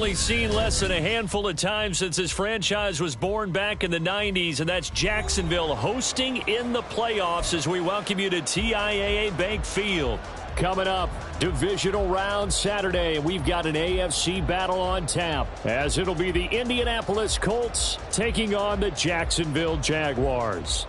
only seen less than a handful of times since his franchise was born back in the 90s, and that's Jacksonville hosting in the playoffs as we welcome you to TIAA Bank Field. Coming up, divisional round Saturday, we've got an AFC battle on tap, as it'll be the Indianapolis Colts taking on the Jacksonville Jaguars.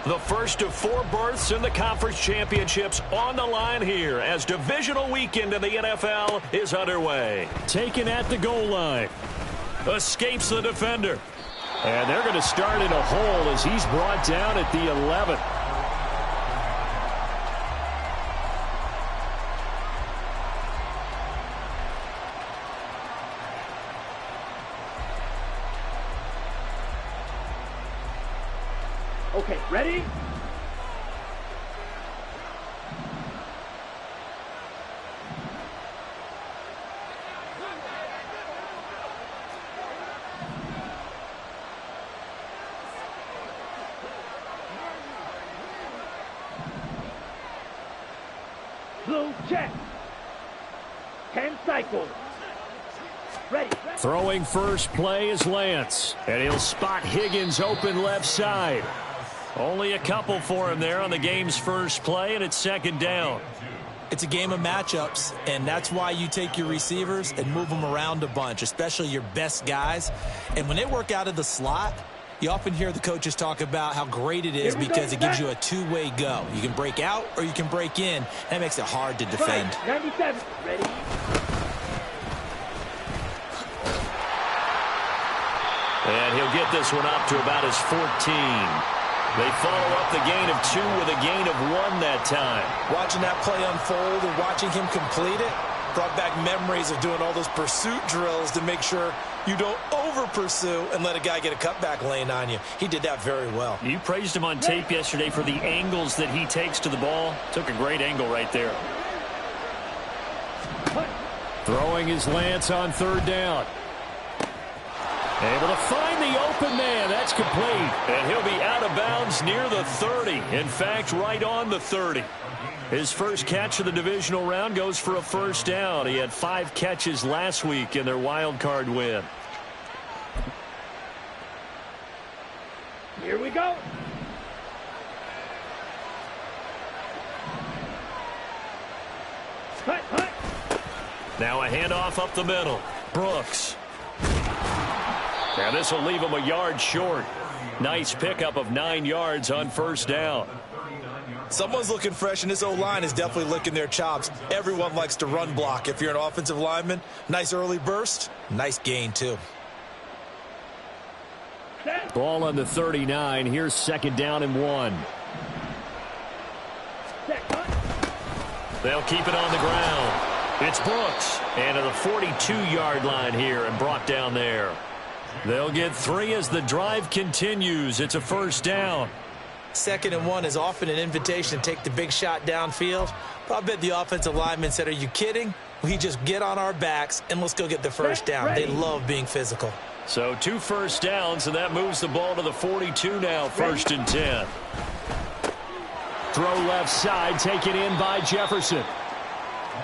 The first of 4 berths in the conference championships on the line here as divisional weekend in the NFL is underway. Taken at the goal line. Escapes the defender. And they're going to start in a hole as he's brought down at the 11. Okay, ready? Blue check. 10 cycles. Ready. Throwing first play is Lance. And he'll spot Higgins open left side. Only a couple for him there on the game's first play, and it's second down. It's a game of matchups, and that's why you take your receivers and move them around a bunch, especially your best guys. And when they work out of the slot, you often hear the coaches talk about how great it is because it gives you a two-way go. You can break out or you can break in. That makes it hard to defend. 97. Ready? And he'll get this one up to about his 14. They follow up the gain of 2 with a gain of 1 that time. Watching that play unfold and watching him complete it brought back memories of doing all those pursuit drills to make sure you don't over-pursue and let a guy get a cutback lane on you. He did that very well. You praised him on tape yesterday for the angles that he takes to the ball. Took a great angle right there. Throwing his Lance on third down. Able to find the open man. That's complete. And he'll be out of bounds near the 30. In fact, right on the 30. His first catch of the divisional round goes for a first down. He had 5 catches last week in their wild card win. Here we go. Cut. Now a handoff up the middle. Brooks. And this will leave him a yard short. Nice pickup of 9 yards on first down. Someone's looking fresh, and this O-line is definitely licking their chops. Everyone likes to run block. If you're an offensive lineman, nice early burst, nice gain too. Ball on the 39. Here's second down and 1. They'll keep it on the ground. It's Brooks. And at the 42-yard line here and brought down there. They'll get 3 as the drive continues. It's a first down. Second and 1 is often an invitation to take the big shot downfield. But I bet the offensive lineman said, are you kidding? We just get on our backs and let's go get the first down. They love being physical. So 2 first downs, and that moves the ball to the 42 now, first and 10. Throw left side, taken in by Jefferson.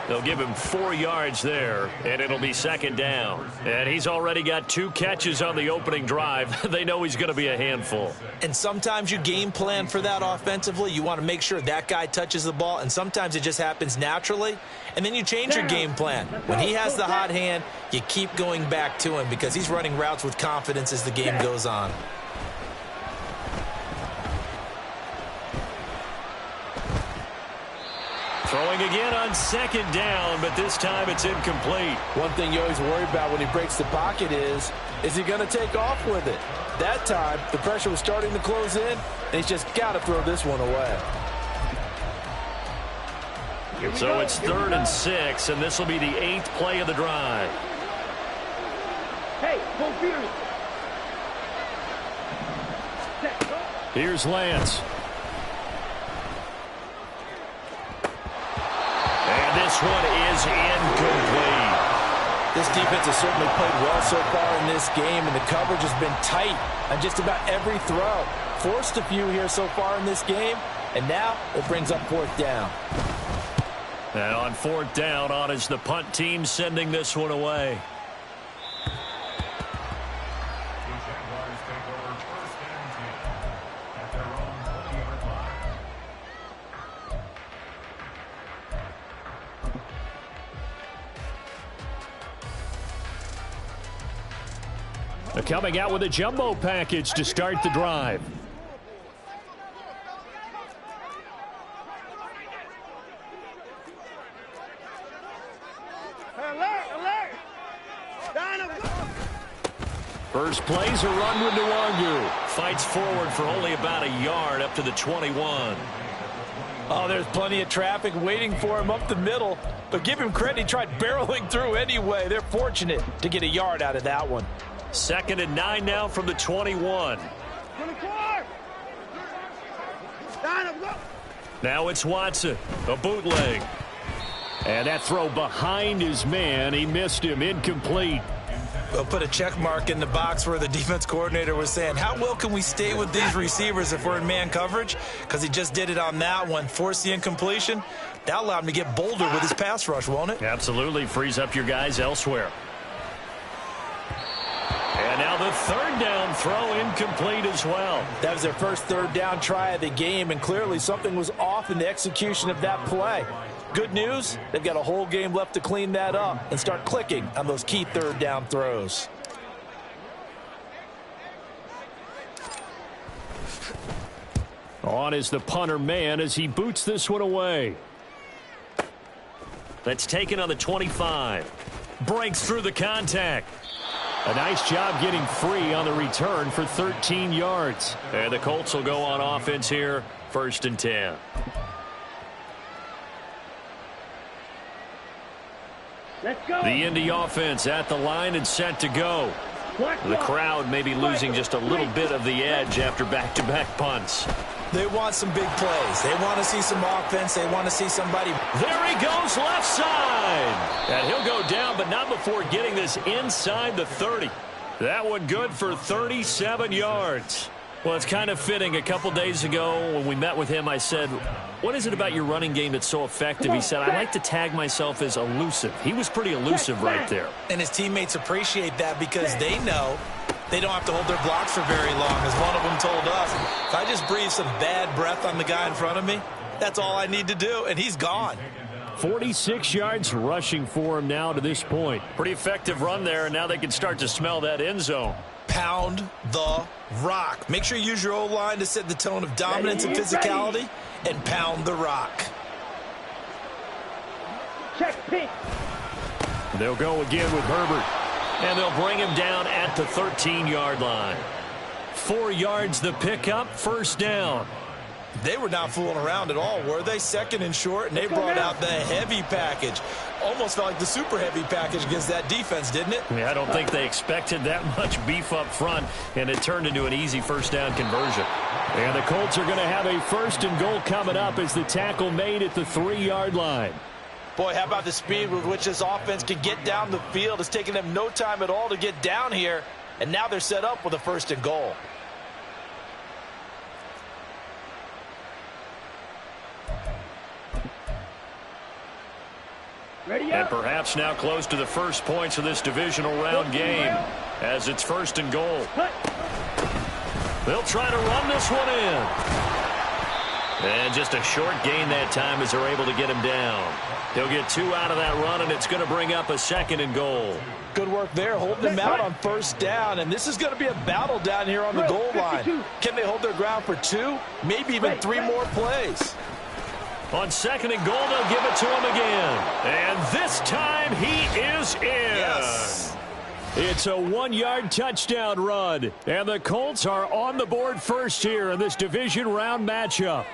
They'll give him 4 yards there, and it'll be second down. And he's already got 2 catches on the opening drive. They know he's going to be a handful. And sometimes you game plan for that offensively. You want to make sure that guy touches the ball, and sometimes it just happens naturally. And then you change your game plan. When he has the hot hand, you keep going back to him because he's running routes with confidence as the game goes on. Throwing again on second down, but this time it's incomplete. One thing you always worry about when he breaks the pocket is he going to take off with it? That time, the pressure was starting to close in, and he's just got to throw this one away. So it's 3rd and 6, and this will be the 8th play of the drive. Hey, go Fury. Here's Lance. And this one is incomplete. This defense has certainly played well so far in this game, and the coverage has been tight on just about every throw. Forced a few here so far in this game, and now it brings up fourth down. And on fourth down, on is the punt team sending this one away. Coming out with a jumbo package to start the drive. Alert! First play's a run with Nando101. Fights forward for only about a yard up to the 21. Oh, there's plenty of traffic waiting for him up the middle. But give him credit, he tried barreling through anyway. They're fortunate to get a yard out of that one. 2nd and 9 now from the 21. 24! Now it's Watson, a bootleg. And that throw behind his man, he missed him, incomplete. We'll put a check mark in the box where the defense coordinator was saying, how well can we stay with these receivers if we're in man coverage? Because he just did it on that one, forced the incompletion. That allowed him to get bolder with his pass rush, won't it? Absolutely, frees up your guys elsewhere. And now the 3rd down throw incomplete as well. That was their first 3rd down try of the game, and clearly something was off in the execution of that play. Good news, they've got a whole game left to clean that up and start clicking on those key 3rd down throws. On is the punter man as he boots this one away. That's taken on the 25. Breaks through the contact. A nice job getting free on the return for 13 yards. And the Colts will go on offense here, 1st and 10. Let's go! The Indy offense at the line and set to go. The crowd may be losing just a little bit of the edge after back-to-back punts. They want some big plays. They want to see some offense. They want to see somebody. There he goes, left side. And he'll go down, but not before getting this inside the 30. That one good for 37 yards. Well, it's kind of fitting. A couple days ago when we met with him, I said, what is it about your running game that's so effective? He said, I like to tag myself as elusive. He was pretty elusive right there. And his teammates appreciate that because they know they don't have to hold their blocks for very long. As one of them told us, if I just breathe some bad breath on the guy in front of me, that's all I need to do, and he's gone. 46 yards rushing for him now to this point. Pretty effective run there, and now they can start to smell that end zone. Pound the rock. Make sure you use your O-line to set the tone of dominance and physicality, and pound the rock. Check pink. They'll go again with Herbert. And they'll bring him down at the 13-yard line. 4 yards the pickup, 1st down. They were not fooling around at all, were they? 2nd and short, and they brought out the heavy package. Almost felt like the super heavy package against that defense, didn't it? Yeah, I don't think they expected that much beef up front, and it turned into an easy 1st down conversion. And the Colts are going to have a 1st and goal coming up as the tackle made at the 3-yard line. Boy, how about the speed with which this offense can get down the field? It's taken them no time at all to get down here, and now they're set up with a 1st and goal. Ready And up. perhaps now close to the first points of this divisional round game as it's 1st and goal. They'll try to run this one in. And just a short gain that time as they're able to get him down. He'll get 2 out of that run, and it's going to bring up a 2nd and goal. Good work there, holding them out on 1st down, and this is going to be a battle down here on the goal line. Can they hold their ground for 2, maybe even 3 more plays? On 2nd and goal, they'll give it to him again. And this time he is in. Yes. It's a 1-yard touchdown run. And the Colts are on the board first here in this division round matchup.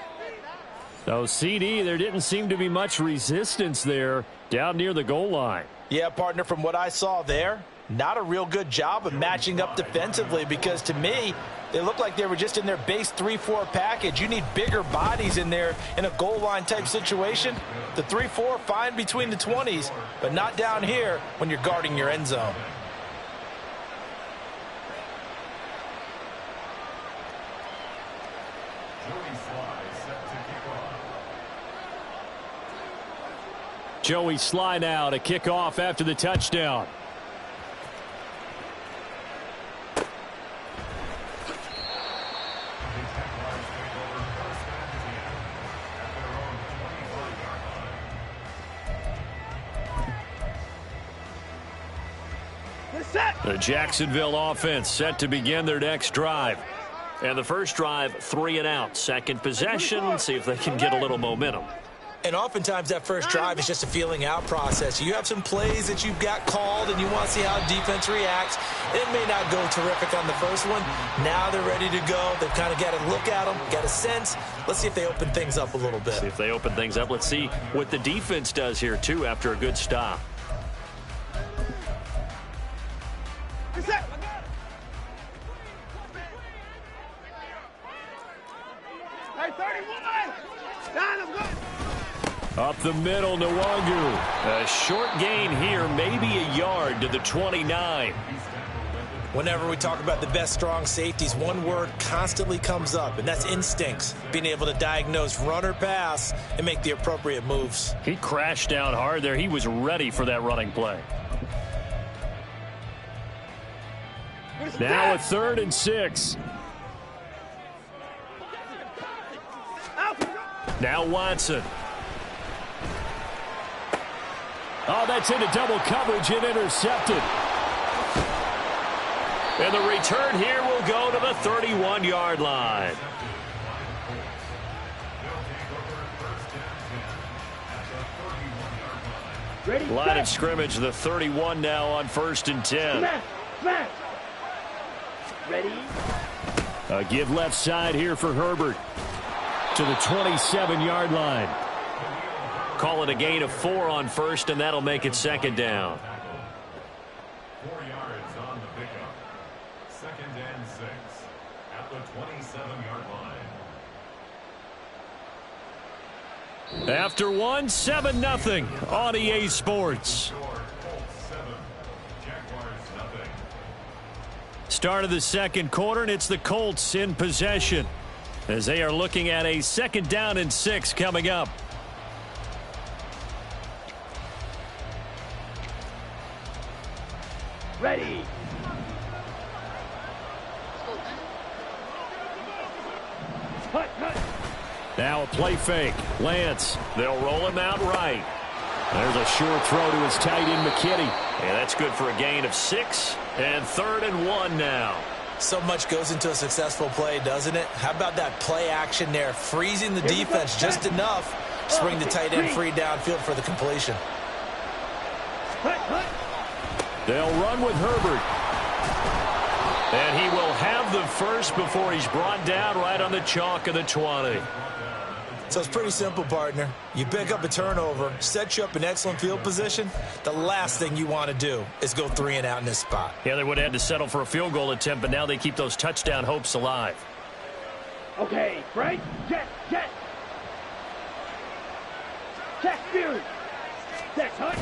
So, CD, there didn't seem to be much resistance there down near the goal line. Yeah, partner, from what I saw there, not a real good job of matching up defensively because to me, They look like they were just in their base 3-4 package. You need bigger bodies in there in a goal line type situation. The 3-4, fine between the 20s, but not down here when you're guarding your end zone. Joey Sly now to kick off after the touchdown. The Jacksonville offense set to begin their next drive. And the first drive, 3 and out. Second possession, see if they can get a little momentum. And oftentimes that first drive is just a feeling out process. You have some plays that you've got called and you want to see how defense reacts. It may not go terrific on the first one. Now they're ready to go. They've kind of got to look at them, got a sense. Let's see if they open things up a little bit. See if they open things up. Let's see what the defense does here, too, after a good stop. Up the middle, Nwangu. A short gain here, maybe a yard to the 29. Whenever we talk about the best strong safeties, one word constantly comes up, and that's instincts. Being able to diagnose run or pass and make the appropriate moves. He crashed down hard there. He was ready for that running play. Now a 3rd and 6. Now Watson. Oh, that's into double coverage and intercepted. And the return here will go to the 31-yard line. Line of scrimmage, the 31 now on 1st and 10. Ready? A give left side here for Herbert to the 27-yard line. Call it a gain of 4 on 1st, and that'll make it 2nd down. 4 yards on the pickup. 2nd and 6 at the 27-yard line. After 1, 7-0 on EA Sports. Start of the second quarter, and it's the Colts in possession as they are looking at a 2nd down and 6 coming up. Ready. Now a play fake. Lance. They'll roll him out right. There's a short throw to his tight end, McKinney. And that's good for a gain of 6. And 3rd and 1 now. So much goes into a successful play, doesn't it? How about that play action there? Freezing the defense just enough to bring the tight end free downfield for the completion. They'll run with Herbert. And he will have the first before he's brought down right on the chalk of the 20. So it's pretty simple, partner. You pick up a turnover, set you up in excellent field position. The last thing you want to do is go 3 and out in this spot. Yeah, they would have had to settle for a field goal attempt, but now they keep those touchdown hopes alive. Okay, right? Jet. Check Fury. Check, Hunt.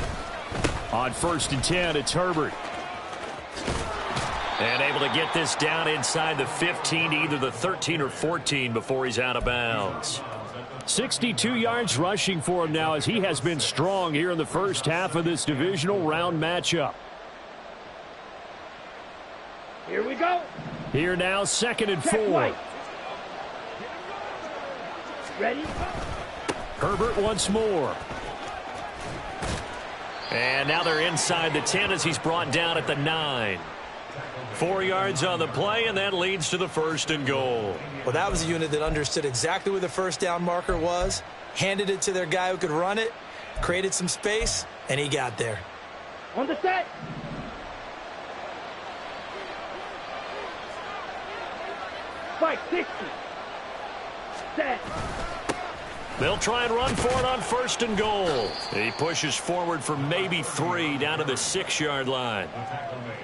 On 1st and 10, it's Herbert. And able to get this down inside the 15 to either the 13 or 14 before he's out of bounds. 62 yards rushing for him now as he has been strong here in the first half of this divisional round matchup. Here we go. Here now, 2nd and 4. White. Ready? Herbert once more. And now they're inside the 10 as he's brought down at the 9. 4 yards on the play, and that leads to the 1st and goal. Well, that was a unit that understood exactly where the first down marker was, handed it to their guy who could run it, created some space, and he got there. On the set. Spike 60. Set. They'll try and run for it on 1st and goal. He pushes forward for maybe 3 down to the 6-yard line.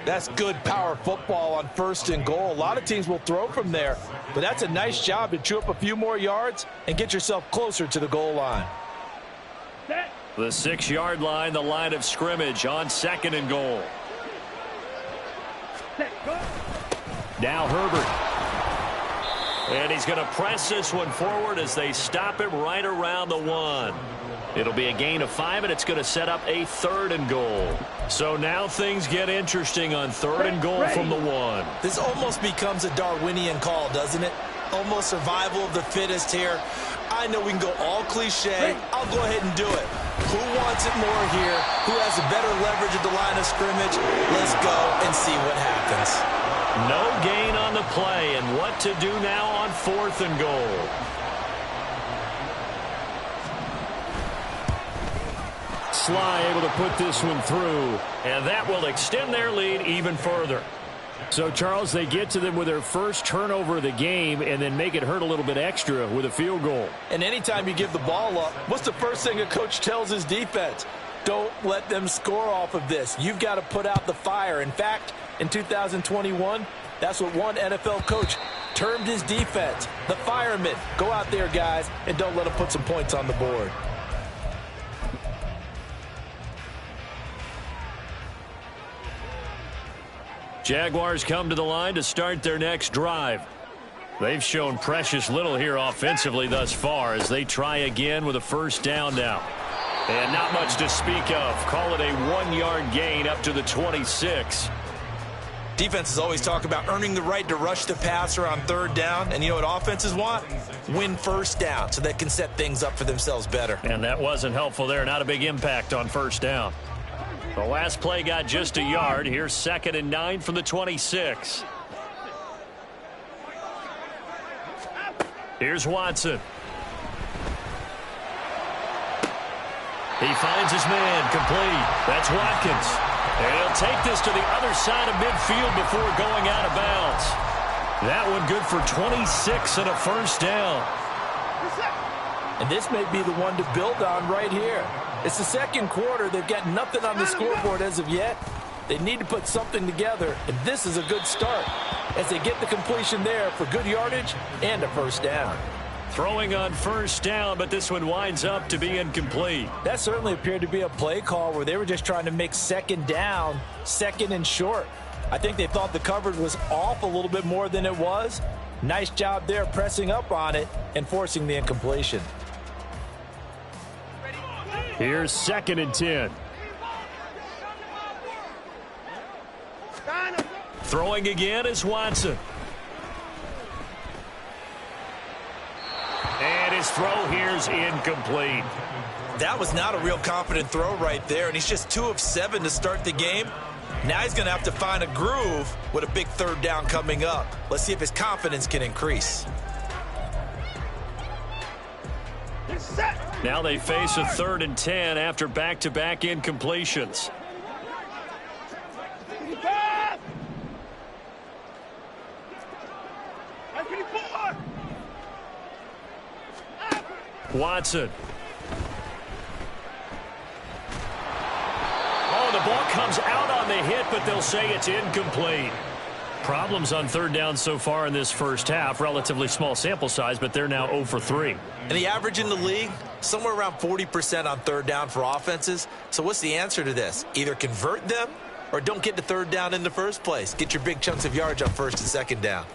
That's good power football on 1st and goal. A lot of teams will throw from there, but that's a nice job to chew up a few more yards and get yourself closer to the goal line. The 6-yard line, the line of scrimmage on 2nd and goal. Now Herbert. And he's going to press this one forward as they stop him right around the 1. It'll be a gain of 5, and it's going to set up a 3rd and goal. So now things get interesting on 3rd and goal from the 1. This almost becomes a Darwinian call, doesn't it? Almost survival of the fittest here. I know we can go all cliche. I'll go ahead and do it. Who wants it more here? Who has a better leverage at the line of scrimmage? Let's go and see what happens. No gain on the play, and what to do now on 4th and goal. Sly able to put this one through, and that will extend their lead even further. So, Charles, they get to them with their first turnover of the game and then make it hurt a little bit extra with a field goal. And anytime you give the ball up, what's the first thing a coach tells his defense? Don't let them score off of this. You've got to put out the fire. In fact, in 2021, that's what one NFL coach termed his defense, the firemen. Go out there, guys, and don't let them put some points on the board. Jaguars come to the line to start their next drive. They've shown precious little here offensively thus far as they try again with a 1st down now. And not much to speak of. Call it a 1-yard gain up to the 26. Defenses always talk about earning the right to rush the passer on 3rd down. And you know what offenses want? Win 1st down so they can set things up for themselves better. And that wasn't helpful there. Not a big impact on 1st down. The last play got just a yard. Here's 2nd and 9 from the 26. Here's Watson. He finds his man complete. That's Watkins. And he'll take this to the other side of midfield before going out of bounds. That one good for 26 and a 1st down. And this may be the one to build on right here. It's the 2nd quarter. They've got nothing on the scoreboard as of yet. They need to put something together, and this is a good start as they get the completion there for good yardage and a 1st down. Throwing on 1st down, but this one winds up to be incomplete. That certainly appeared to be a play call where they were just trying to make 2nd down, 2nd and short. I think they thought the coverage was off a little bit more than it was. Nice job there pressing up on it and forcing the incompletion. Here's 2nd and 10. Throwing again is Watson. And his throw here's incomplete. That was not a real confident throw right there, and he's just 2 of 7 to start the game. Now he's going to have to find a groove with a big 3rd down coming up. Let's see if his confidence can increase. Now they face a 3rd and 10 after back-to-back incompletions. Watson. Oh, the ball comes out on the hit, but they'll say it's incomplete. Problems on 3rd down so far in this 1st half. Relatively small sample size, but they're now 0 for 3. And the average in the league, somewhere around 40% on 3rd down for offenses. So what's the answer to this? Either convert them or don't get to 3rd down in the first place. Get your big chunks of yards on 1st and 2nd down.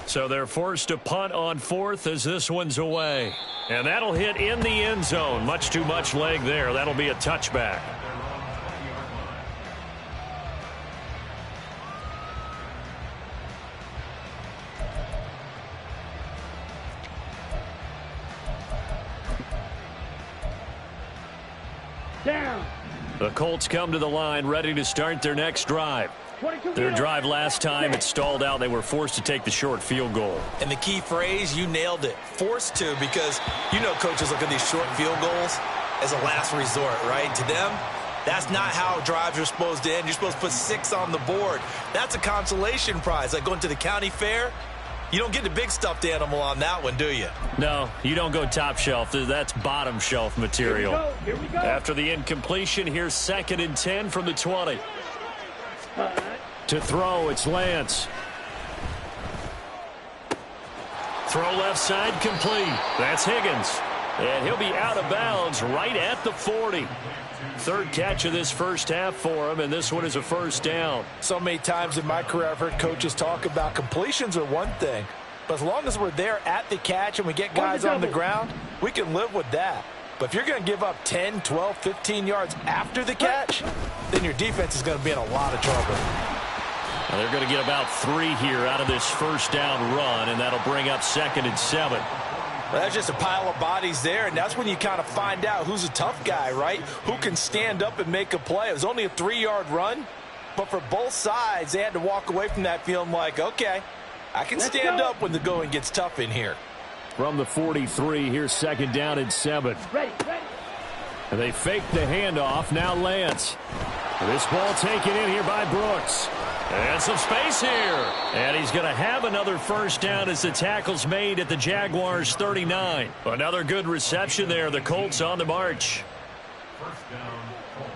So they're forced to punt on 4th as this one's away. And that'll hit in the end zone. Much too much leg there. That'll be a touchback. Down. The Colts come to the line ready to start their next drive. Their drive last time, it stalled out. They were forced to take the short field goal. And the key phrase, you nailed it. Forced to, because you know coaches look at these short field goals as a last resort, right? To them, that's not how drives are supposed to end. You're supposed to put 6 on the board. That's a consolation prize. Like going to the county fair, You don't get the big stuffed animal on that one, do you? No, you don't go top shelf. That's bottom shelf material. Here we go. After the incompletion, here's 2nd and 10 from the 20. To throw, it's Lance. Throw left side complete. That's Higgins. And he'll be out of bounds right at the 40. 3rd catch of this first half for him, and this one is a first down. So many times in my career I've heard coaches talk about completions are one thing, but as long as we're there at the catch and we get guys on the ground, we can live with that. But if you're going to give up 10, 12, 15 yards after the catch, then your defense is going to be in a lot of trouble. Now they're going to get about 3 here out of this first down run, and that'll bring up 2nd and 7. Well, that's just a pile of bodies there, and that's when you kind of find out who's a tough guy, right? Who can stand up and make a play. It was only a 3-yard run, but for both sides, they had to walk away from that feeling like, okay, I can stand up when the going gets tough in here. From the 43, here's 2nd down and 7. Ready. And they fake the handoff. Now Lance. This ball taken in here by Brooks. And some space here. And he's going to have another first down as the tackle's made at the Jaguars' 39. Another good reception there. The Colts on the march. First down, Colts.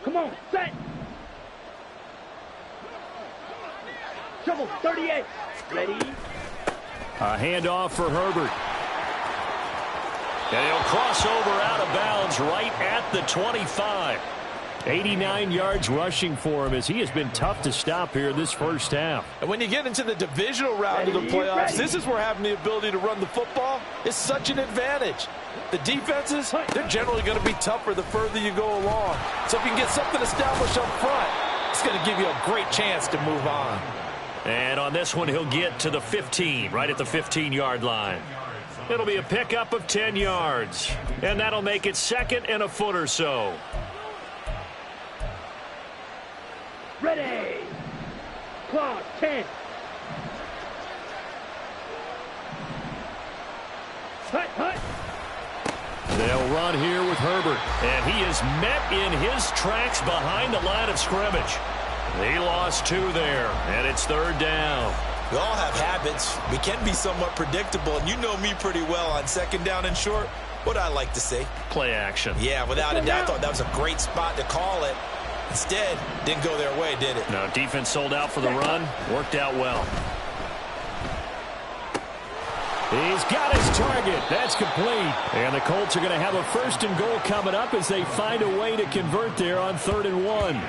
Come on, set. Shovel, 38. Ready. A handoff for Herbert. And he'll cross over out of bounds right at the 25. 89 yards rushing for him as he has been tough to stop here this first half. And when you get into the divisional round of the playoffs, this is where having the ability to run the football is such an advantage. The defenses, they're generally going to be tougher the further you go along. So if you can get something established up front, it's going to give you a great chance to move on. And on this one, he'll get to the 15, right at the 15-yard line. It'll be a pickup of 10 yards. And that'll make it 2nd and a foot or so. Ready. Clock, 10. Hut. They'll run here with Herbert. And he is met in his tracks behind the line of scrimmage. He lost 2 there, and it's 3rd down. We all have habits. We can be somewhat predictable, and you know me pretty well on 2nd down and short. What I like to say? Play action. Yeah, without a doubt, I thought that was a great spot to call it. Instead, didn't go their way, did it? No, defense sold out for the run. Worked out well. He's got his target. That's complete. And the Colts are going to have a 1st and goal coming up as they find a way to convert there on 3rd and 1.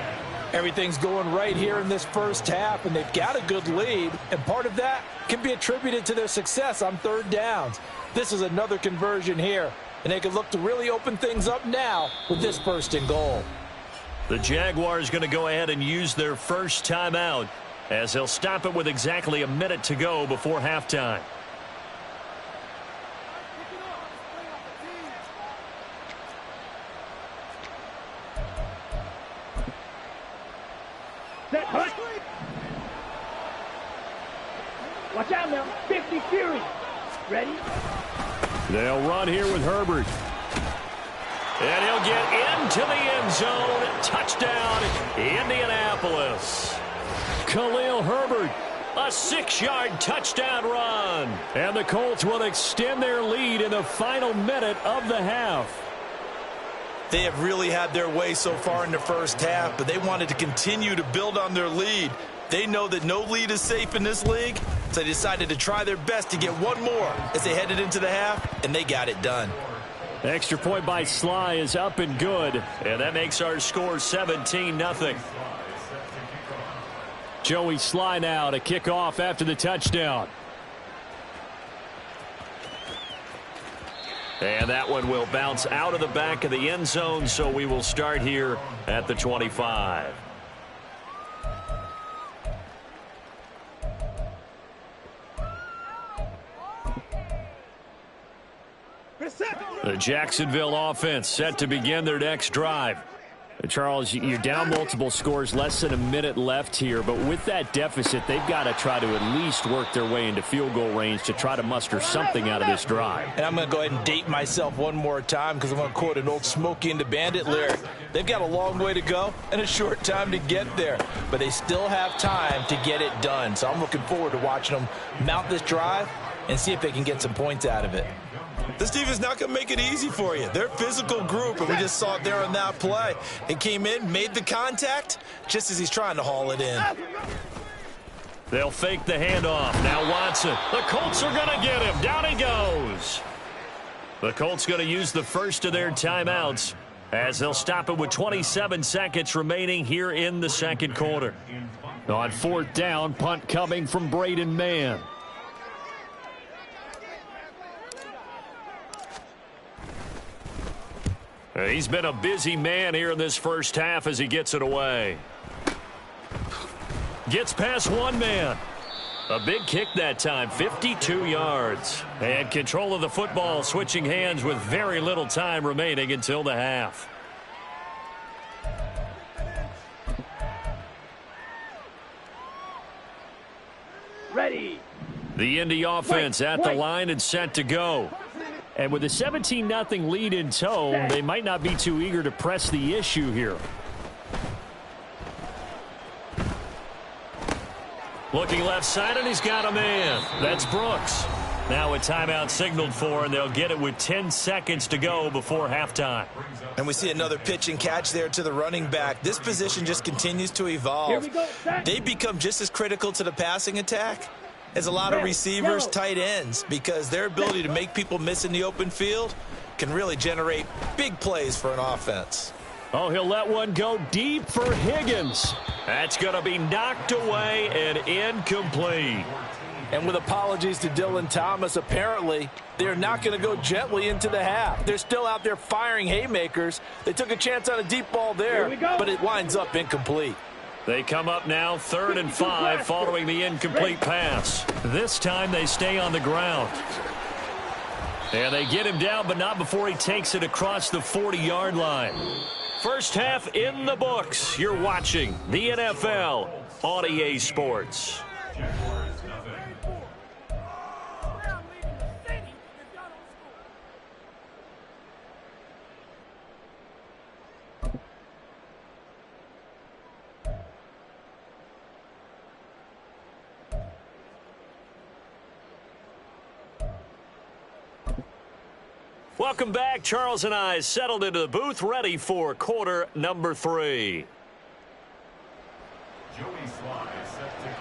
Everything's going right here in this first half, and they've got a good lead. And part of that can be attributed to their success on 3rd downs. This is another conversion here, and they can look to really open things up now with this 1st and goal. The Jaguars going to go ahead and use their first timeout as they'll stop it with exactly a minute to go before halftime. Set, hut. Watch out now. 50 Fury. Ready. They'll run here with Herbert. And he'll get into the end zone. Touchdown, Indianapolis. Khalil Herbert, a 6-yard touchdown run. And the Colts will extend their lead in the final minute of the half. They have really had their way so far in the first half, but they wanted to continue to build on their lead. They know that no lead is safe in this league, so they decided to try their best to get one more as they headed into the half, and they got it done. Extra point by Sly is up and good, and that makes our score 17-0. Joey Sly now to kick off after the touchdown. And that one will bounce out of the back of the end zone, so we will start here at the 25. The Jacksonville offense set to begin their next drive. Charles, you're down multiple scores, less than a minute left here, but with that deficit, they've got to try to at least work their way into field goal range to try to muster something out of this drive. And I'm going to go ahead and date myself one more time because I'm going to quote an old Smokey and the Bandit lyric. They've got a long way to go and a short time to get there, but they still have time to get it done. So I'm looking forward to watching them mount this drive and see if they can get some points out of it. This defense is not going to make it easy for you. They're a physical group, and we just saw it there on that play. It came in, made the contact, just as he's trying to haul it in. They'll fake the handoff. Now Watson. The Colts are going to get him. Down he goes. The Colts going to use the first of their timeouts as they'll stop it with 27 seconds remaining here in the second quarter. On fourth down, punt coming from Braden Mann. He's been a busy man here in this first half as he gets it away. Gets past one man. A big kick that time, 52 yards. And control of the football switching hands with very little time remaining until the half. Ready. The Indy offense at the line and set to go. And with a 17-0 lead in tow, they might not be too eager to press the issue here. Looking left side, and he's got a man. That's Brooks. Now a timeout signaled for, and they'll get it with 10 seconds to go before halftime. And we see another pitch and catch there to the running back. This position just continues to evolve. They become just as critical to the passing attack as a lot of receivers, tight ends, because their ability to make people miss in the open field can really generate big plays for an offense. Oh, he'll let one go deep for Higgins. That's going to be knocked away and incomplete. And with apologies to Dylan Thomas, apparently they're not going to go gently into the half. They're still out there firing haymakers. They took a chance on a deep ball there, but it winds up incomplete. They come up now 3rd and 5 following the incomplete pass. This time they stay on the ground. And they get him down, but not before he takes it across the 40-yard line. First half in the books. You're watching the NFL on EA Sports. Welcome back. Charles and I settled into the booth, ready for quarter number 3. Joey Sly set to kick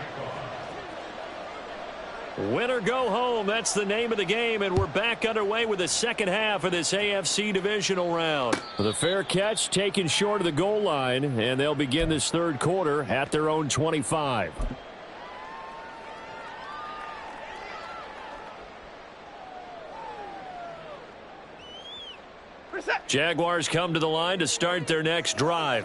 off. Win or go home, that's the name of the game, and we're back underway with the second half of this AFC divisional round. The fair catch taken short of the goal line, and they'll begin this third quarter at their own 25. Jaguars come to the line to start their next drive.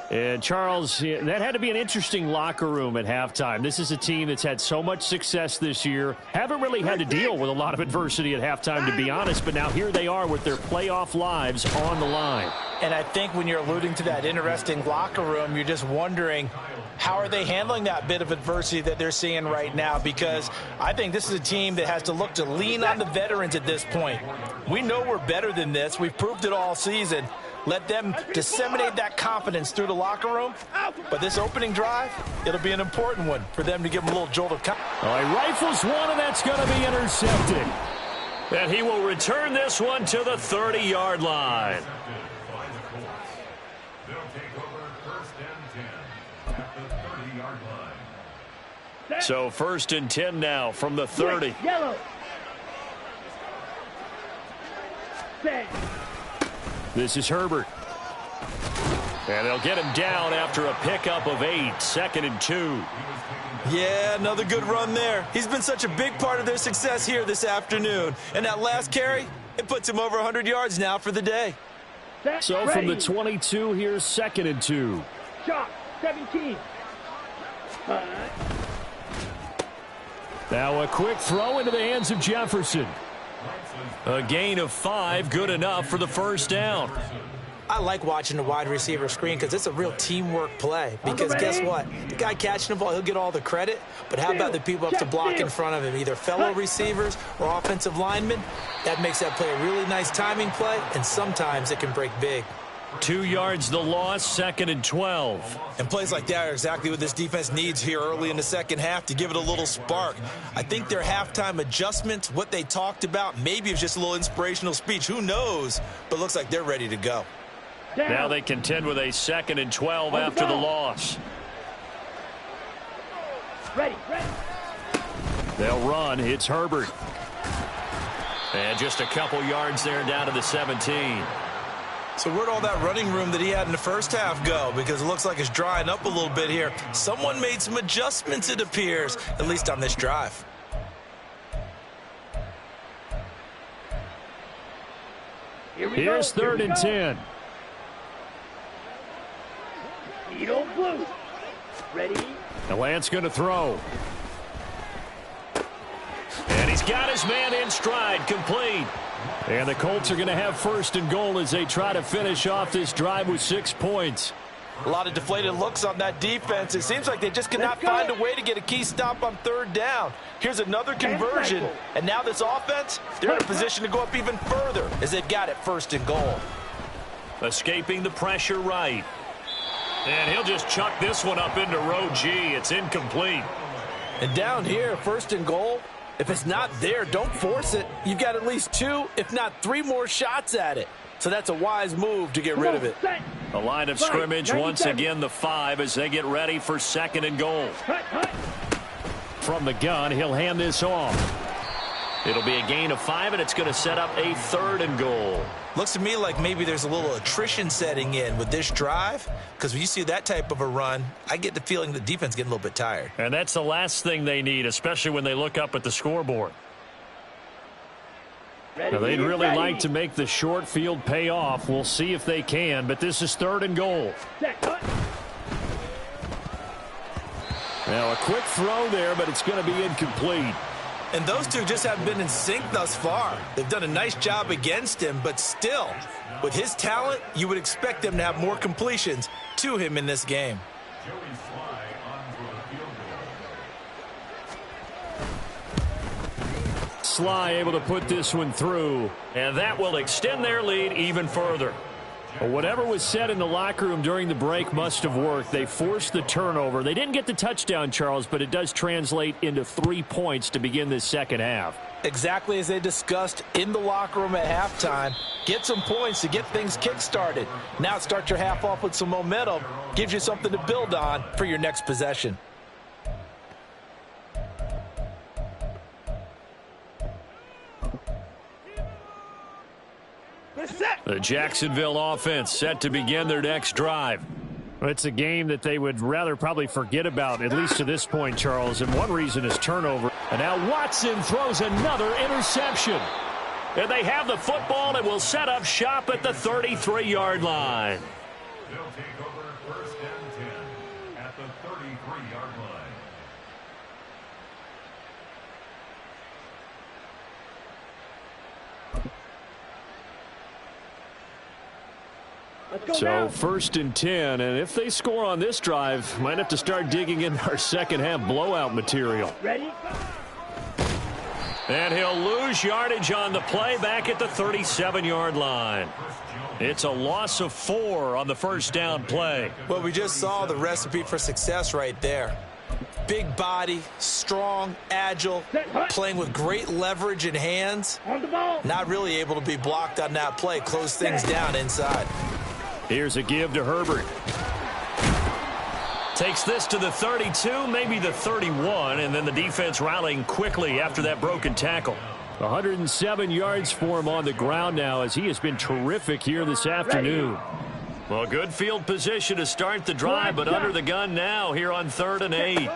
And, Charles, that had to be an interesting locker room at halftime. This is a team that's had so much success this year. Haven't really had to deal with a lot of adversity at halftime, to be honest. But now here they are with their playoff lives on the line. And I think when you're alluding to that interesting locker room, you're just wondering, how are they handling that bit of adversity that they're seeing right now? Because I think this is a team that has to look to lean on the veterans at this point. We know we're better than this. We've proved it all season. Let them disseminate that confidence through the locker room. But this opening drive, it'll be an important one for them to give them a little jolt of confidence. He rifles one, and that's going to be intercepted. And he will return this one to the 30-yard line. So 1st and 10 now from the 30. Yellow. This is Herbert. And they'll get him down after a pickup of 8. 2nd and 2. Yeah, another good run there. He's been such a big part of their success here this afternoon. And that last carry, It puts him over 100 yards now for the day. So from the 22, here's 2nd and 2. Shot, 17. Now a quick throw into the hands of Jefferson. A gain of 5, good enough for the first down. I like watching the wide receiver screen because it's a real teamwork play. Because guess what? The guy catching the ball, he'll get all the credit. But how about the people up to block in front of him, either fellow receivers or offensive linemen? That makes that play a really nice timing play, and sometimes it can break big. 2 yards the loss, 2nd and 12. And plays like that are exactly what this defense needs here early in the second half to give it a little spark. I think their halftime adjustments, what they talked about, maybe it was just a little inspirational speech. Who knows? But it looks like they're ready to go. Now they contend with a 2nd and 12 after the loss. Ready. They'll run. It's Herbert. And just a couple yards there down to the 17. So where'd all that running room that he had in the first half go? Because it looks like it's drying up a little bit here. Someone made some adjustments, it appears, at least on this drive. Here's 3rd and 10. Needle blue. Ready. The Lance going to throw. And he's got his man in stride, complete. And the Colts are going to have 1st and goal as they try to finish off this drive with 6 points. A lot of deflated looks on that defense. It seems like they just cannot find a way to get a key stop on 3rd down. Here's another conversion. And now this offense, they're in a position to go up even further as they've got it 1st and goal. Escaping the pressure right. And he'll just chuck this one up into row G. It's incomplete. And down here, 1st and goal, if it's not there, don't force it. You've got at least 2, if not 3 more shots at it. So that's a wise move to get rid of it. The line of scrimmage once again the 5 as they get ready for 2nd and goal. From the gun, he'll hand this off. It'll be a gain of 5, and it's going to set up a 3rd and goal. Looks to me like maybe there's a little attrition setting in with this drive, because when you see that type of a run, I get the feeling the defense getting a little bit tired. And that's the last thing they need, especially when they look up at the scoreboard. Now, they'd really like to make the short field pay off. We'll see if they can, but this is 3rd and goal. Now, a quick throw there, but it's going to be incomplete. And those two just haven't been in sync thus far. They've done a nice job against him, but still, with his talent, you would expect them to have more completions to him in this game. Sly able to put this one through, and that will extend their lead even further. Well, whatever was said in the locker room during the break must have worked. They forced the turnover. They didn't get the touchdown, Charles, but it does translate into 3 points to begin this second half. Exactly as they discussed in the locker room at halftime. Get some points to get things kick-started. Now start your half off with some momentum. Gives you something to build on for your next possession. The Jacksonville offense set to begin their next drive. It's a game that they would rather probably forget about, at least to this point, Charles, and one reason is turnover. And now Watson throws another interception. And they have the football and will set up shop at the 33-yard line. They'll take over 1st and 10 at the 33-yard line. So 1st and 10, and if they score on this drive, might have to start digging in our second half blowout material. Ready? And he'll lose yardage on the play back at the 37-yard line. It's a loss of 4 on the 1st down play. Well, we just saw the recipe for success right there. Big body, strong, agile, playing with great leverage in hands. On the ball. Not really able to be blocked on that play. Close things down inside. Here's a give to Herbert. Takes this to the 32, maybe the 31, and then the defense rallying quickly after that broken tackle. 107 yards for him on the ground now as he has been terrific here this afternoon. Well, good field position to start the drive, but under the gun now here on 3rd and 8.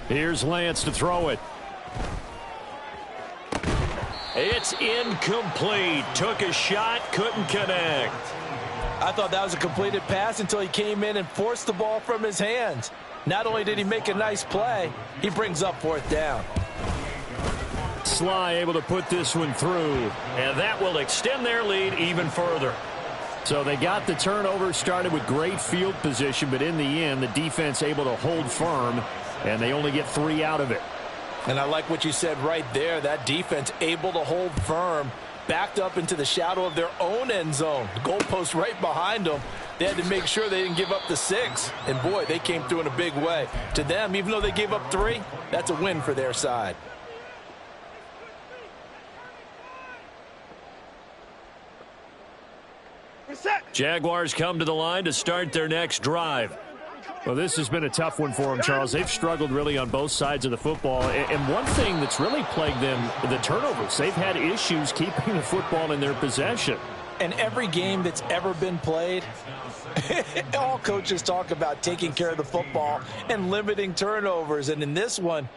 Here's Lance to throw it. It's incomplete. Took a shot, couldn't connect. I thought that was a completed pass until he came in and forced the ball from his hands. Not only did he make a nice play, he brings up 4th down. Sly able to put this one through, and that will extend their lead even further. So they got the turnover, started with great field position, but in the end, the defense able to hold firm, and they only get 3 out of it. And I like what you said right there. That defense able to hold firm, backed up into the shadow of their own end zone. The goalpost right behind them. They had to make sure they didn't give up the 6. And, boy, they came through in a big way. To them, even though they gave up 3, that's a win for their side. Jaguars come to the line to start their next drive. Well, this has been a tough one for them, Charles. They've struggled really on both sides of the football. And one thing that's really plagued them, the turnovers. They've had issues keeping the football in their possession. And every game that's ever been played, all coaches talk about taking care of the football and limiting turnovers. And in this one,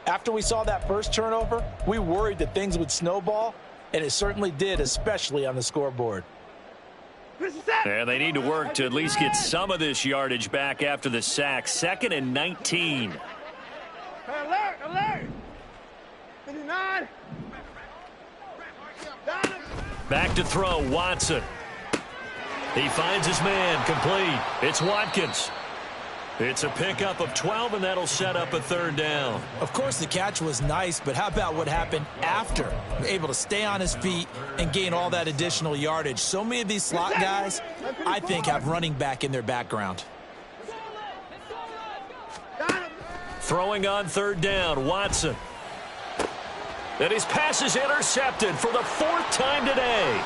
after we saw that first turnover, we worried that things would snowball, and it certainly did, especially on the scoreboard. And they need to work to at least get some of this yardage back after the sack. 2nd and 19. Alert, alert. 59. Back to throw, Watson. He finds his man, complete. It's Watkins. It's a pickup of 12, and that'll set up a 3rd down. Of course, the catch was nice, but how about what happened after? Able to stay on his feet and gain all that additional yardage. So many of these slot guys, I think, have running back in their background. Throwing on 3rd down, Watson. And his pass is intercepted for the 4th time today.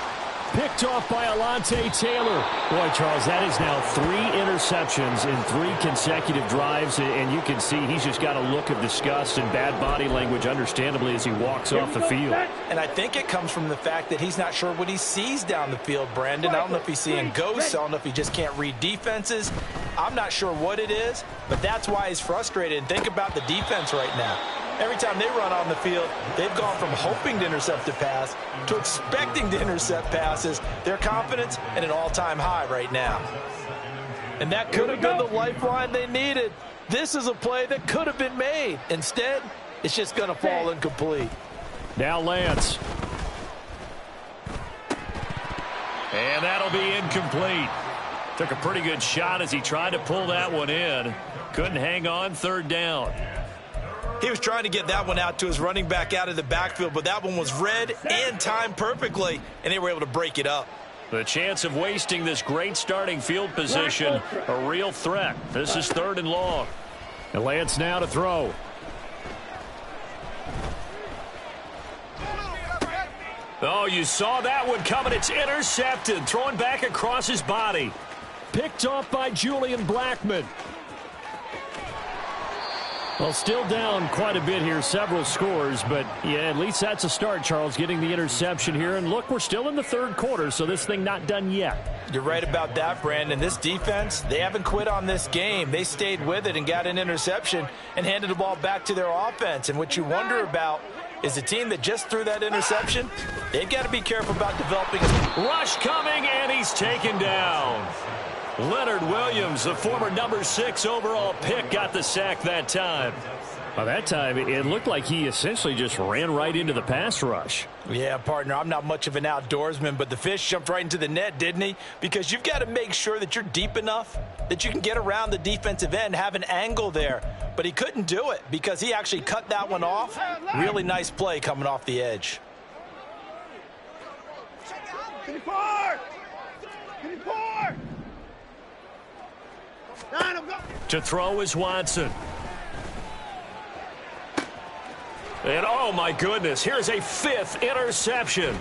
Picked off by Alontae Taylor. Boy, Charles, that is now 3 interceptions in 3 consecutive drives, and you can see he's just got a look of disgust and bad body language, understandably, as he walks off the field. And I think it comes from the fact that he's not sure what he sees down the field, Brandon. I don't know if he's seeing ghosts. I don't know if he just can't read defenses. I'm not sure what it is, but that's why he's frustrated. And think about the defense right now. Every time they run on the field, they've gone from hoping to intercept a pass to expecting to intercept passes. Their confidence at an all-time high right now. And that could have been the lifeline they needed. This is a play that could have been made. Instead, it's just going to fall incomplete. Now Lance. And that'll be incomplete. Took a pretty good shot as he tried to pull that one in. Couldn't hang on, 3rd down. He was trying to get that one out to his running back out of the backfield, but that one was read and timed perfectly, and they were able to break it up. The chance of wasting this great starting field position, a real threat. This is 3rd and long. And Lance now to throw. Oh, you saw that one coming. It's intercepted. Throwing back across his body. Picked off by Julian Blackmon. Well, still down quite a bit here, several scores, but yeah, at least that's a start, Charles, getting the interception here. And look, we're still in the 3rd quarter, so this thing not done yet. You're right about that, Brandon. This defense, they haven't quit on this game. They stayed with it and got an interception and handed the ball back to their offense. And what you wonder about is the team that just threw that interception, they've got to be careful about developing. Rush coming, and he's taken down. Leonard Williams, the former number 6 overall pick, got the sack that time. By that time, it looked like he essentially just ran right into the pass rush. Yeah, partner, I'm not much of an outdoorsman, but the fish jumped right into the net, didn't he? Because you've got to make sure that you're deep enough that you can get around the defensive end, have an angle there. But he couldn't do it because he actually cut that one off. Really nice play coming off the edge. 24! 24! To throw is Watson. And oh my goodness, here's a 5th interception.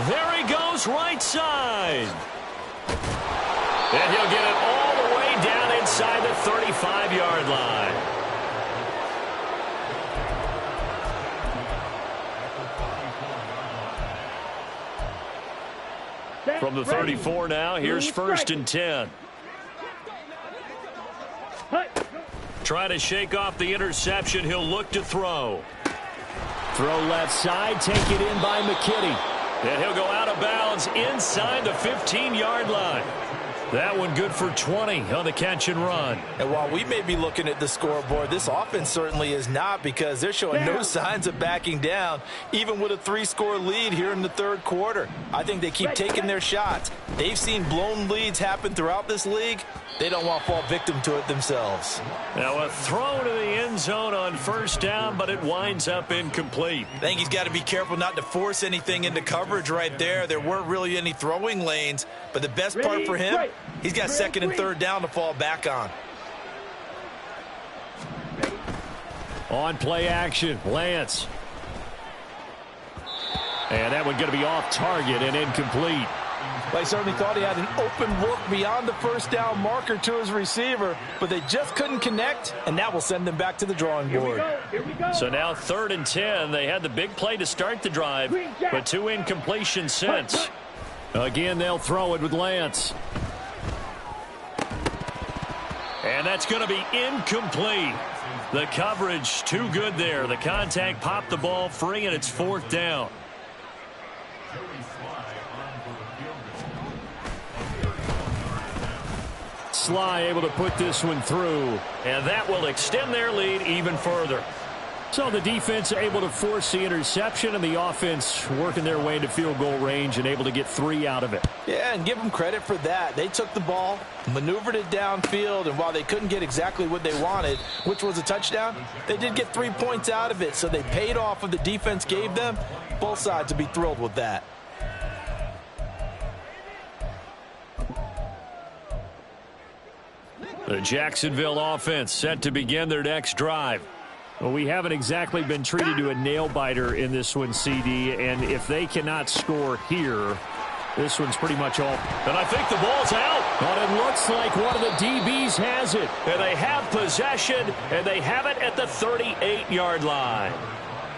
There he goes, right side. And he'll get it all the way down inside the 35-yard line. From the 34 now, here's 1st and 10. Trying to shake off the interception. He'll look to throw. Throw left side, take it in by McKinney. And he'll go out of bounds inside the 15-yard line. That one good for 20 on the catch and run. And while we may be looking at the scoreboard, this offense certainly is not, because they're showing no signs of backing down, even with a 3-score lead here in the third quarter. I think they keep taking their shots. They've seen blown leads happen throughout this league. They don't want to fall victim to it themselves. Now a throw to the end zone on first down, but it winds up incomplete. I think he's got to be careful not to force anything into coverage right there. There weren't really any throwing lanes, but the best part for him, he's got second and third down to fall back on. On play action, Lance. And that one going to be off target and incomplete. They certainly thought he had an open look beyond the first down marker to his receiver, but they just couldn't connect, and that will send them back to the drawing board. Here we go. So now 3rd and 10. They had the big play to start the drive, but 2 incompletions since. Again, they'll throw it with Lance. And that's going to be incomplete. The coverage too good there. The contact popped the ball free, and it's 4th down. Sly able to put this one through, and that will extend their lead even further. So the defense able to force the interception, and the offense working their way into field goal range and able to get 3 out of it. Yeah, and give them credit for that. They took the ball, maneuvered it downfield, and while they couldn't get exactly what they wanted, which was a touchdown, they did get 3 points out of it, so they paid off what the defense gave them. Both sides will be thrilled with that. The Jacksonville offense set to begin their next drive. Well, we haven't exactly been treated to a nail-biter in this one, CD, and if they cannot score here, this one's pretty much all. And I think the ball's out. But it looks like one of the DBs has it. And they have possession, and they have it at the 38-yard line.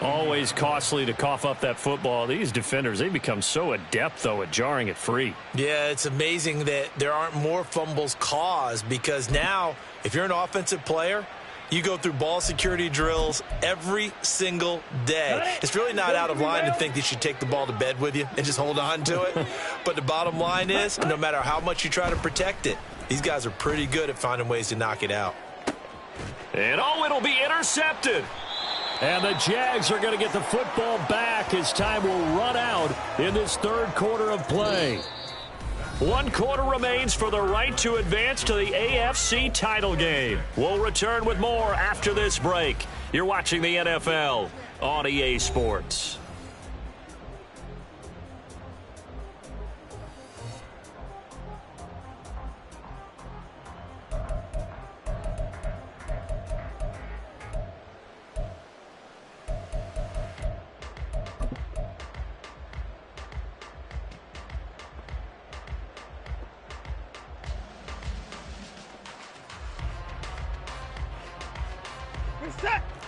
Always costly to cough up that football. These defenders, they become so adept, though, at jarring it free. Yeah, it's amazing that there aren't more fumbles caused, because now, if you're an offensive player, you go through ball security drills every single day. It's really not out of line to think that you should take the ball to bed with you and just hold on to it. But the bottom line is, no matter how much you try to protect it, these guys are pretty good at finding ways to knock it out. And it'll be intercepted. And the Jags are going to get the football back as time will run out in this third quarter of play. 1 quarter remains for the right to advance to the AFC title game. We'll return with more after this break. You're watching the NFL on EA Sports.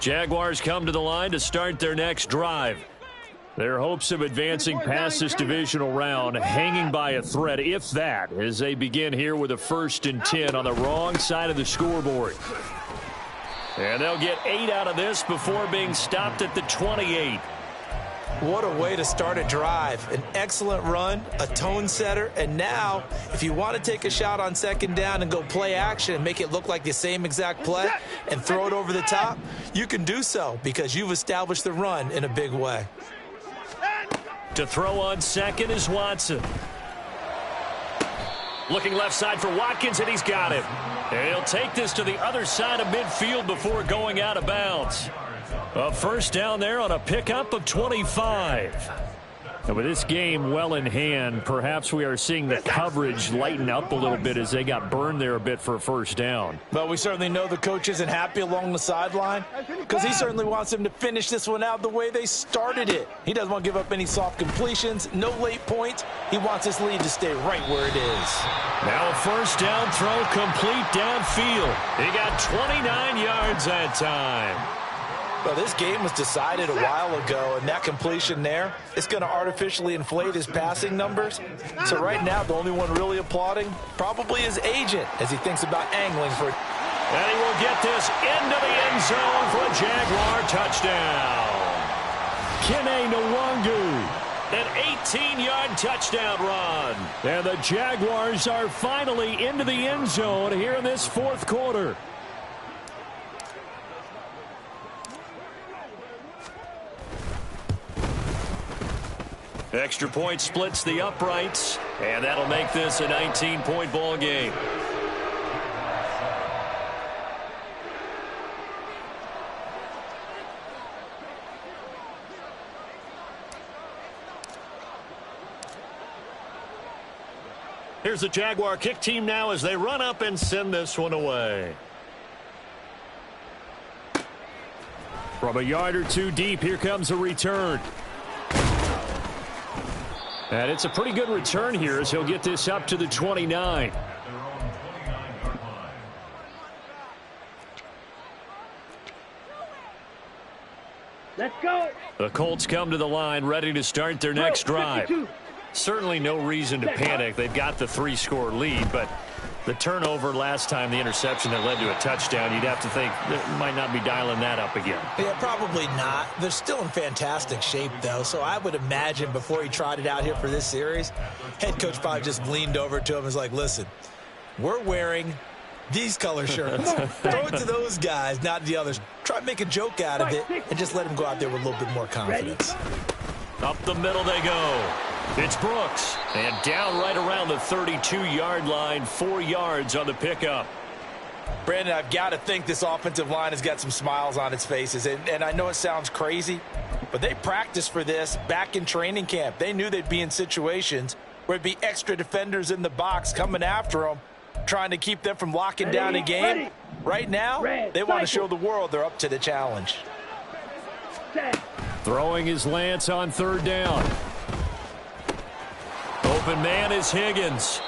Jaguars come to the line to start their next drive. Their hopes of advancing past this divisional round hanging by a thread, if that, as they begin here with a 1st and 10 on the wrong side of the scoreboard. And they'll get 8 out of this before being stopped at the 28. What a way to start a drive. An excellent run, a tone setter, and now, if you want to take a shot on 2nd down and go play action and make it look like the same exact play and throw it over the top, you can do so because you've established the run in a big way. To throw on 2nd is Watson. Looking left side for Watkins, and he's got him. And he'll take this to the other side of midfield before going out of bounds. A 1st down there on a pickup of 25. And with this game well in hand, perhaps we are seeing the coverage lighten up a little bit as they got burned there a bit for a 1st down. But we certainly know the coach isn't happy along the sideline because he certainly wants them to finish this one out the way they started it. He doesn't want to give up any soft completions, no late points. He wants his lead to stay right where it is. Now a 1st down throw complete downfield. He got 29 yards that time. Well, this game was decided a while ago, and that completion there is going to artificially inflate his passing numbers. So right now, the only one really applauding probably his agent as he thinks about angling for it. And he will get this into the end zone for a Jaguar touchdown. Kene Nwangu. An 18-yard touchdown run. And the Jaguars are finally into the end zone here in this fourth quarter. Extra point splits the uprights, and that'll make this a 19-point ball game. Here's the Jaguar kick team now as they run up and send this one away. From a yard or two deep, here comes a return. And it's a pretty good return here as he'll get this up to the 29. Let's go. The Colts come to the line ready to start their next drive. Certainly no reason to panic. They've got the 3-score lead, but the turnover last time, the interception that led to a touchdown, you'd have to think they might not be dialing that up again. Yeah, probably not. They're still in fantastic shape, though, so I would imagine before he trotted out here for this series, head coach probably just leaned over to him and was like, listen, we're wearing these color shirts. Throw it to those guys, not the others. Try to make a joke out of it and just let them go out there with a little bit more confidence. Up the middle they go. It's Brooks. And down right around the 32-yard line, 4 yards on the pickup. Brandon, I've got to think this offensive line has got some smiles on its faces. And I know it sounds crazy, but they practiced for this back in training camp. They knew they'd be in situations where it'd be extra defenders in the box coming after them, trying to keep them from locking down a game. Right now, they want to show the world they're up to the challenge. Throwing is Lance on third down. Open man is Higgins.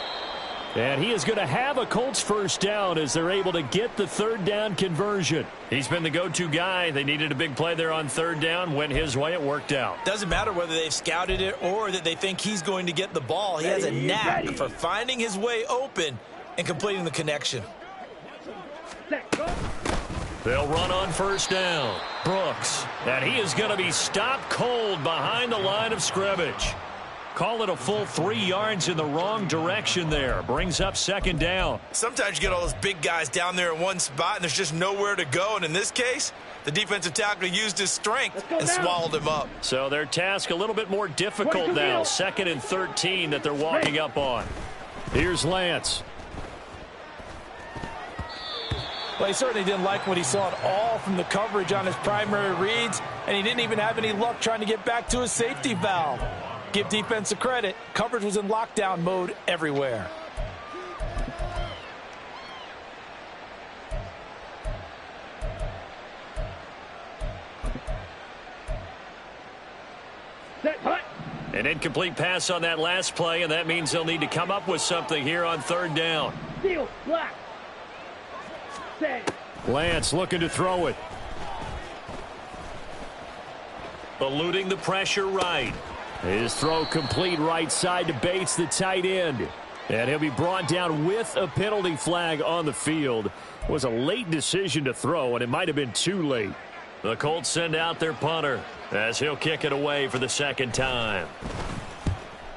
And he is going to have a Colts first down as they're able to get the third down conversion. He's been the go-to guy. They needed a big play there on third down. Went his way. It worked out. Doesn't matter whether they've scouted it or that they think he's going to get the ball. He has a knack for finding his way open and completing the connection. They'll run on first down. Brooks. And he is going to be stopped cold behind the line of scrimmage. Call it a full 3 yards in the wrong direction there. Brings up second down. Sometimes you get all those big guys down there in one spot, and there's just nowhere to go. And in this case, the defensive tackle used his strength and swallowed him up. So their task a little bit more difficult now. 2nd and 13 that they're walking up on. Here's Lance. Well, he certainly didn't like what he saw at all from the coverage on his primary reads, and he didn't even have any luck trying to get back to his safety valve. Give defense a credit. Coverage was in lockdown mode everywhere. An incomplete pass on that last play, and that means they'll need to come up with something here on third down. Steal, black. Lance looking to throw it. Eluding the pressure right. His throw complete right side to Bates, the tight end. And he'll be brought down with a penalty flag on the field. It was a late decision to throw, and it might have been too late. The Colts send out their punter as he'll kick it away for the second time.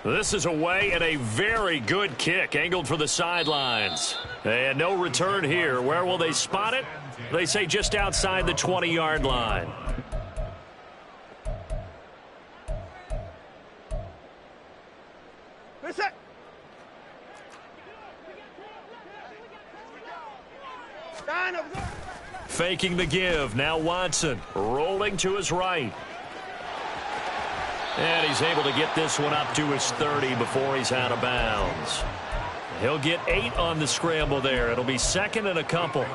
This is away and a very good kick angled for the sidelines. And no return here. Where will they spot it? They say just outside the 20-yard line. Faking the give. Now Watson rolling to his right. And he's able to get this one up to his 30 before he's out of bounds. He'll get 8 on the scramble there. It'll be 2nd and a couple.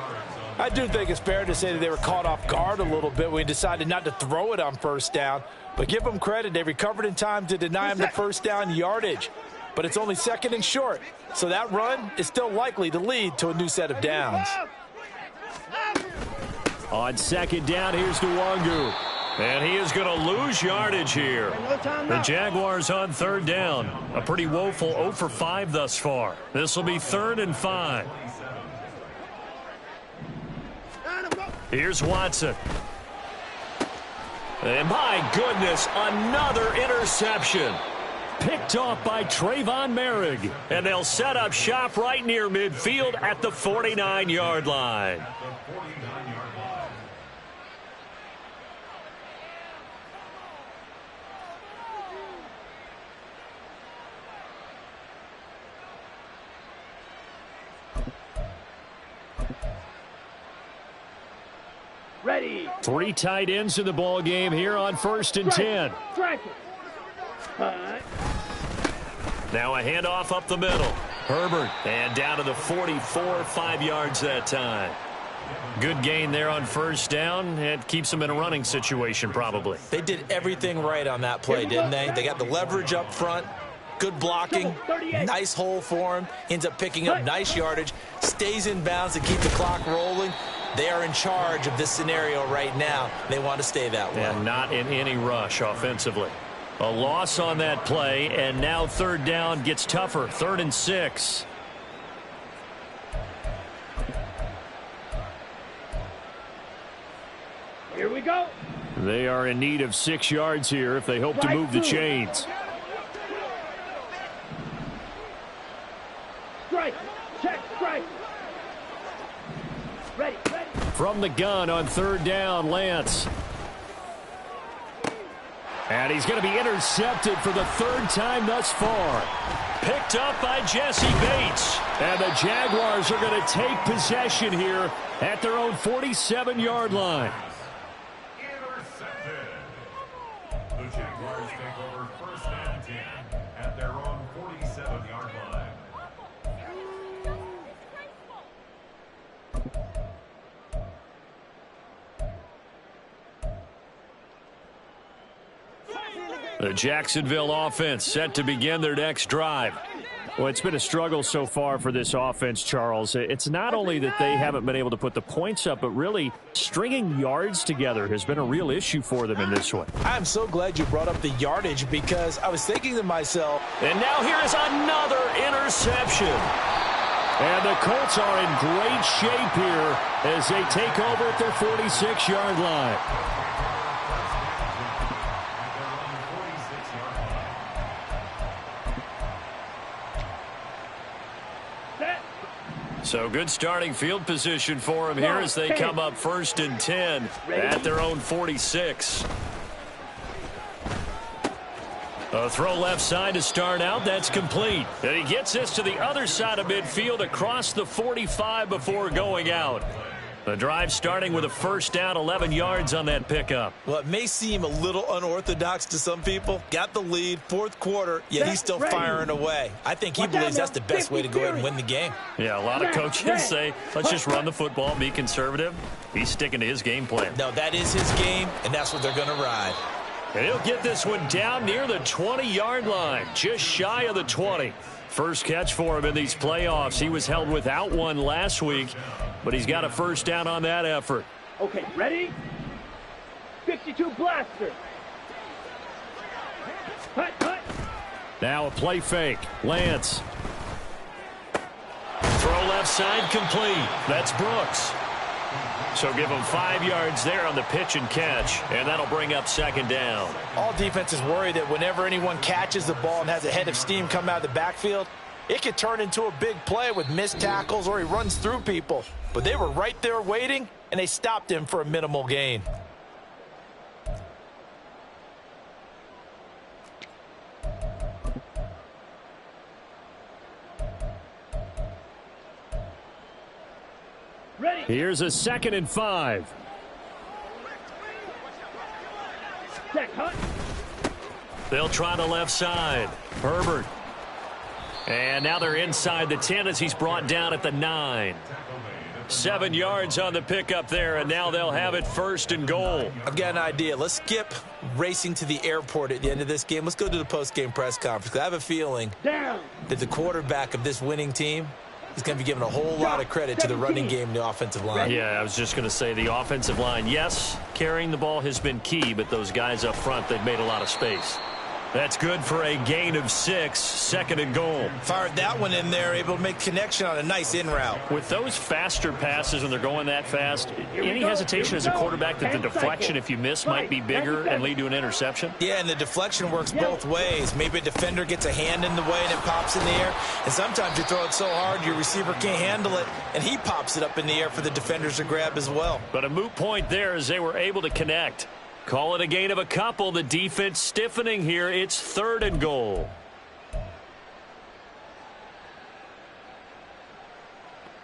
I do think it's fair to say that they were caught off guard a little bit when he decided not to throw it on first down. But give them credit. They recovered in time to deny him the first down yardage. But it's only 2nd and short. So that run is still likely to lead to a new set of downs. On second down, here's Nwangu. And he is going to lose yardage here. The Jaguars on third down. A pretty woeful 0 for 5 thus far. This will be 3rd and 5. Here's Watson. And my goodness, another interception. Picked off by Trayvon Merrick. And they'll set up shop right near midfield at the 49-yard line. Ready. 3 tight ends in the ball game here on 1st and 10. Strike it. Now a handoff up the middle. Herbert, and down to the 44, 5 yards that time. Good gain there on 1st down. It keeps them in a running situation probably. They did everything right on that play, didn't they? They got the leverage up front, good blocking, nice hole for him, ends up picking up nice yardage, stays in bounds to keep the clock rolling. They are in charge of this scenario right now. They want to stay that way. And not in any rush offensively. A loss on that play, and now 3rd down gets tougher. 3rd and 6. Here we go. They are in need of 6 yards here if they hope to move the chains. Strike. Check. Strike. Ready. From the gun on 3rd down, Lance. And he's going to be intercepted for the 3rd time thus far. Picked up by Jesse Bates. And the Jaguars are going to take possession here at their own 47-yard line. Intercepted. The Jaguars take over 1st and 10 at their own 47-yard line. The Jacksonville offense set to begin their next drive. Well, it's been a struggle so far for this offense, Charles. It's not only that they haven't been able to put the points up, but really stringing yards together has been a real issue for them in this one. I'm so glad you brought up the yardage because I was thinking to myself. And now here is another interception. And the Colts are in great shape here as they take over at their 46-yard line. So good starting field position for them here as they come up 1st and 10 at their own 46. A throw left side to start out. That's complete. And he gets this to the other side of midfield across the 45 before going out. The drive starting with a 1st down, 11 yards on that pickup. Well, it may seem a little unorthodox to some people. Got the lead, 4th quarter, yet he's still firing away. I think he believes that's the best way to go ahead and win the game. Yeah, a lot of coaches say, let's just run the football, be conservative. He's sticking to his game plan. No, that is his game, and that's what they're going to ride. And he'll get this one down near the 20-yard line, just shy of the 20. First catch for him in these playoffs. He was held without one last week, but he's got a 1st down on that effort. Okay, ready? 52 blaster. Hut. Now a play fake. Lance. Throw left side complete. That's Brooks. So give him 5 yards there on the pitch and catch, and that'll bring up 2nd down. All defenses worry that whenever anyone catches the ball and has a head of steam come out of the backfield, it could turn into a big play with missed tackles or he runs through people. But they were right there waiting, and they stopped him for a minimal gain. Ready. Here's a 2nd and 5. Check, Hut. They'll try the left side. Herbert. And now they're inside the 10 as he's brought down at the 9. 7 yards on the pickup there, and now they'll have it 1st and goal. I've got an idea. Let's skip racing to the airport at the end of this game. Let's go to the post-game press conference. I have a feeling that the quarterback of this winning team is going to be given a whole lot of credit to the running game and the offensive line. Yeah, I was just going to say the offensive line, yes, carrying the ball has been key, but those guys up front, they've made a lot of space. That's good for a gain of 6, 2nd and goal. Fired that one in there, able to make connection on a nice in route. With those faster passes when they're going that fast, any hesitation as a quarterback that the deflection, if you miss, might be bigger and lead to an interception? Yeah, and the deflection works both ways. Maybe a defender gets a hand in the way and it pops in the air. And sometimes you throw it so hard your receiver can't handle it, and he pops it up in the air for the defenders to grab as well. But a moot point there as they were able to connect. Call it a gain of a couple. The defense stiffening here. It's 3rd and goal.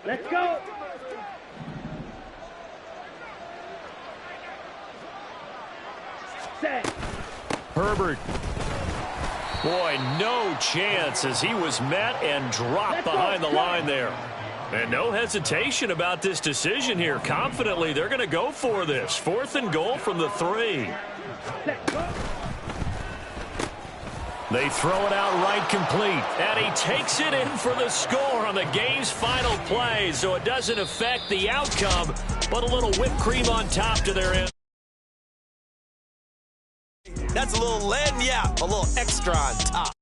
Let's go. Set. Herbert. Boy, no chance as he was met and dropped behind the line there. And no hesitation about this decision here. Confidently, they're going to go for this. 4th and goal from the 3. They throw it out right complete. And he takes it in for the score on the game's final play. So it doesn't affect the outcome, but a little whipped cream on top to their end. That's a little lead, yeah, a little extra on top.